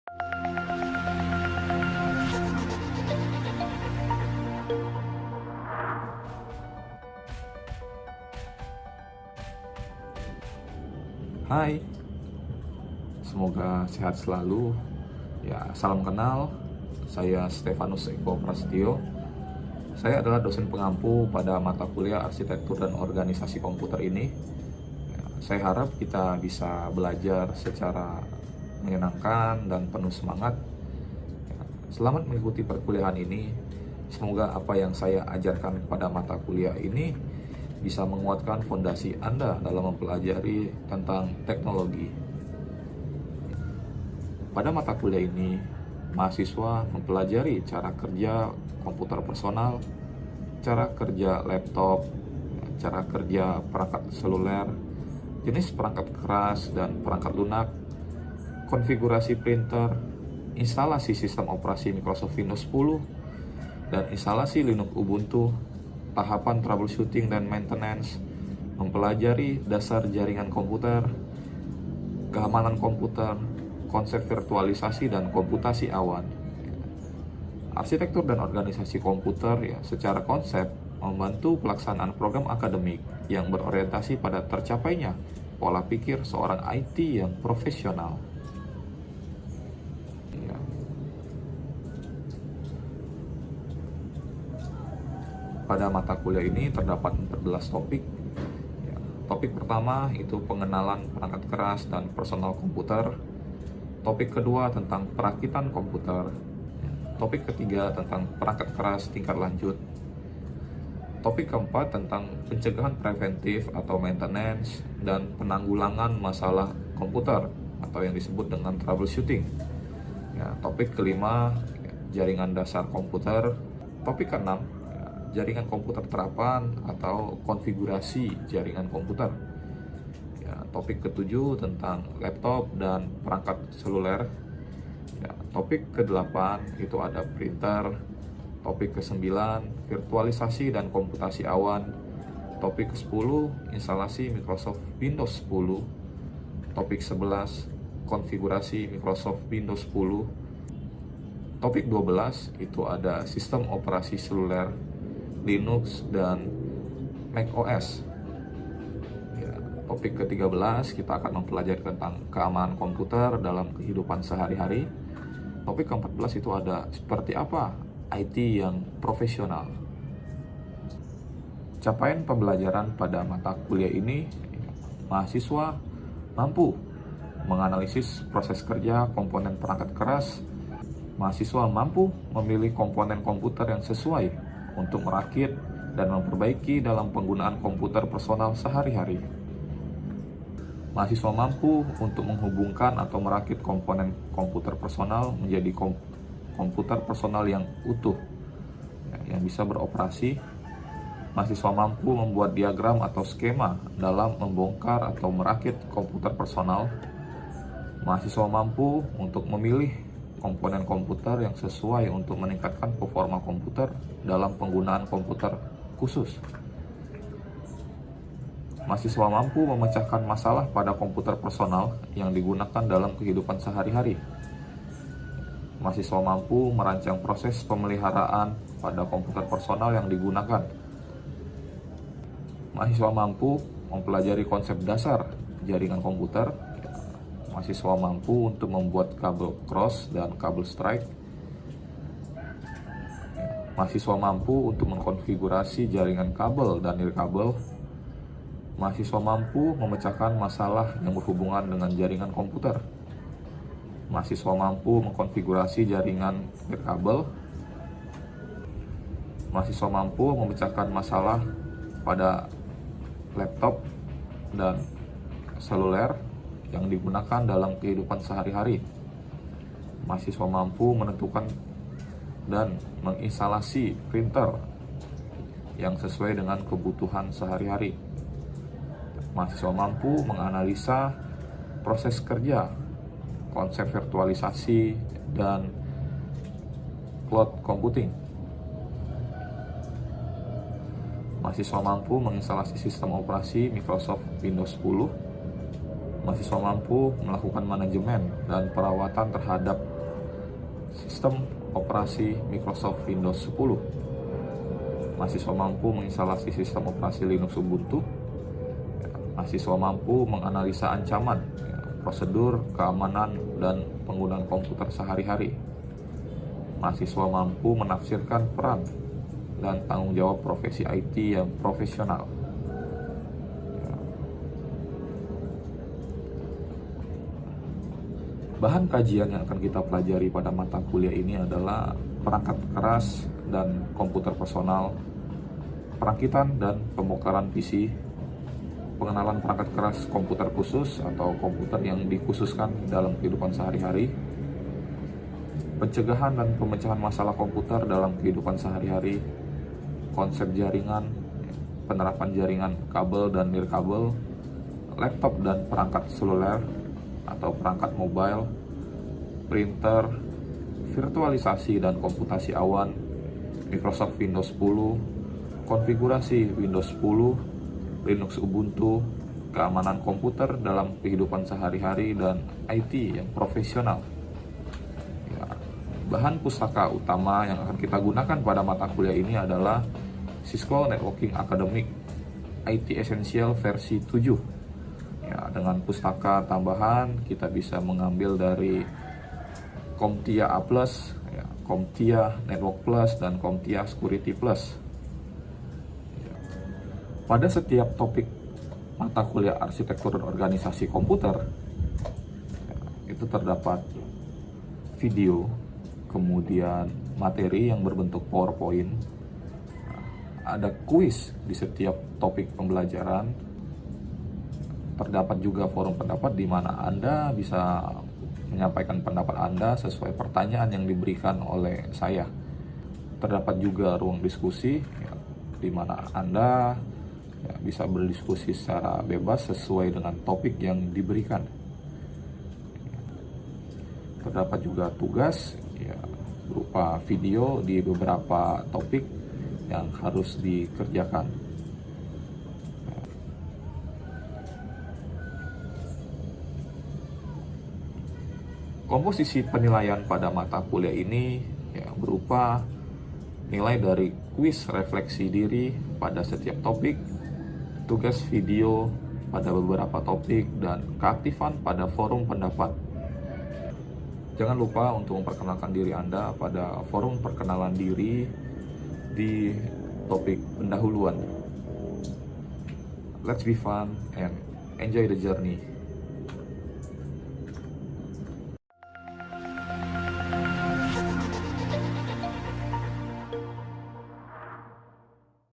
Hai, semoga sehat selalu. Ya, salam kenal. Saya Stefanus Eko Prasetyo. Saya adalah dosen pengampu pada mata kuliah Arsitektur dan Organisasi Komputer ini. Ya, saya harap kita bisa belajar secara menyenangkan dan penuh semangat. Ya, selamat mengikuti perkuliahan ini. Semoga apa yang saya ajarkan pada mata kuliah ini bisa menguatkan fondasi Anda dalam mempelajari tentang teknologi. Pada mata kuliah ini, mahasiswa mempelajari cara kerja komputer personal, cara kerja laptop, cara kerja perangkat seluler, jenis perangkat keras dan perangkat lunak, konfigurasi printer, instalasi sistem operasi Microsoft Windows 10, dan instalasi Linux Ubuntu, tahapan troubleshooting dan maintenance, mempelajari dasar jaringan komputer, keamanan komputer, konsep virtualisasi dan komputasi awan. Arsitektur dan organisasi komputer secara konsep membantu pelaksanaan program akademik yang berorientasi pada tercapainya pola pikir seorang IT yang profesional. Pada mata kuliah ini terdapat 14 topik. Topik pertama itu pengenalan perangkat keras dan personal komputer. Topik kedua tentang perakitan komputer. Topik ketiga tentang perangkat keras tingkat lanjut. Topik keempat tentang pencegahan preventif atau maintenance dan penanggulangan masalah komputer atau yang disebut dengan troubleshooting. Topik kelima jaringan dasar komputer. Topik keenam jaringan komputer terapan atau konfigurasi jaringan komputer. Topik ketujuh tentang laptop dan perangkat seluler. Topik ke-8 itu ada printer. Topik ke-9 virtualisasi dan komputasi awan. Topik ke-10 instalasi Microsoft Windows 10. Topik 11 konfigurasi Microsoft Windows 10. Topik 12 itu ada sistem operasi seluler, Linux, dan macOS. Topik ke-13 kita akan mempelajari tentang keamanan komputer dalam kehidupan sehari-hari. Topik ke-14 itu ada seperti apa IT yang profesional. Capaian pembelajaran pada mata kuliah ini, mahasiswa mampu menganalisis proses kerja komponen perangkat keras. Mahasiswa mampu memilih komponen komputer yang sesuai untuk merakit dan memperbaiki dalam penggunaan komputer personal sehari-hari. Mahasiswa mampu untuk menghubungkan atau merakit komponen komputer personal menjadi komputer personal yang utuh, yang bisa beroperasi. Mahasiswa mampu membuat diagram atau skema dalam membongkar atau merakit komputer personal. Mahasiswa mampu untuk memilih komponen komputer yang sesuai untuk meningkatkan performa komputer dalam penggunaan komputer khusus. Mahasiswa mampu memecahkan masalah pada komputer personal yang digunakan dalam kehidupan sehari-hari. Mahasiswa mampu merancang proses pemeliharaan pada komputer personal yang digunakan. Mahasiswa mampu mempelajari konsep dasar jaringan komputer. Mahasiswa mampu untuk membuat kabel cross dan kabel strike. Mahasiswa mampu untuk mengkonfigurasi jaringan kabel dan nirkabel. Mahasiswa mampu memecahkan masalah yang berhubungan dengan jaringan komputer. Mahasiswa mampu mengkonfigurasi jaringan nirkabel. Mahasiswa mampu memecahkan masalah pada laptop dan seluler yang digunakan dalam kehidupan sehari-hari. Mahasiswa mampu menentukan dan menginstalasi printer yang sesuai dengan kebutuhan sehari-hari. Mahasiswa mampu menganalisa proses kerja, konsep virtualisasi, dan cloud computing. Mahasiswa mampu menginstalasi sistem operasi Microsoft Windows 10. Mahasiswa mampu melakukan manajemen dan perawatan terhadap sistem operasi Microsoft Windows 10. Mahasiswa mampu menginstalasi sistem operasi Linux Ubuntu. Mahasiswa mampu menganalisa ancaman, prosedur, keamanan, dan penggunaan komputer sehari-hari. Mahasiswa mampu menafsirkan peran dan tanggung jawab profesi IT yang profesional. Bahan kajian yang akan kita pelajari pada mata kuliah ini adalah perangkat keras dan komputer personal, perakitan dan pembongkaran PC, pengenalan perangkat keras komputer khusus atau komputer yang dikhususkan dalam kehidupan sehari-hari, pencegahan dan pemecahan masalah komputer dalam kehidupan sehari-hari, konsep jaringan, penerapan jaringan kabel dan nirkabel, laptop dan perangkat seluler atau perangkat mobile, printer, virtualisasi dan komputasi awan, Microsoft Windows 10, konfigurasi Windows 10, Linux Ubuntu, keamanan komputer dalam kehidupan sehari-hari, dan IT yang profesional. Bahan pustaka utama yang akan kita gunakan pada mata kuliah ini adalah Cisco Networking Academic IT Essential versi 7. Dengan pustaka tambahan kita bisa mengambil dari CompTIA A+, CompTIA Network Plus, dan CompTIA Security Plus. Pada setiap topik mata kuliah arsitektur dan organisasi komputer, itu terdapat video, kemudian materi yang berbentuk PowerPoint, ada kuis di setiap topik pembelajaran, terdapat juga forum pendapat di mana Anda bisa menyampaikan pendapat Anda sesuai pertanyaan yang diberikan oleh saya. Terdapat juga ruang diskusi di mana Anda bisa berdiskusi secara bebas sesuai dengan topik yang diberikan. Terdapat juga tugas berupa video di beberapa topik yang harus dikerjakan. Komposisi penilaian pada mata kuliah ini berupa nilai dari kuis refleksi diri pada setiap topik, tugas video pada beberapa topik, dan keaktifan pada forum pendapat. Jangan lupa untuk memperkenalkan diri Anda pada forum perkenalan diri di topik pendahuluan. Let's be fun and enjoy the journey.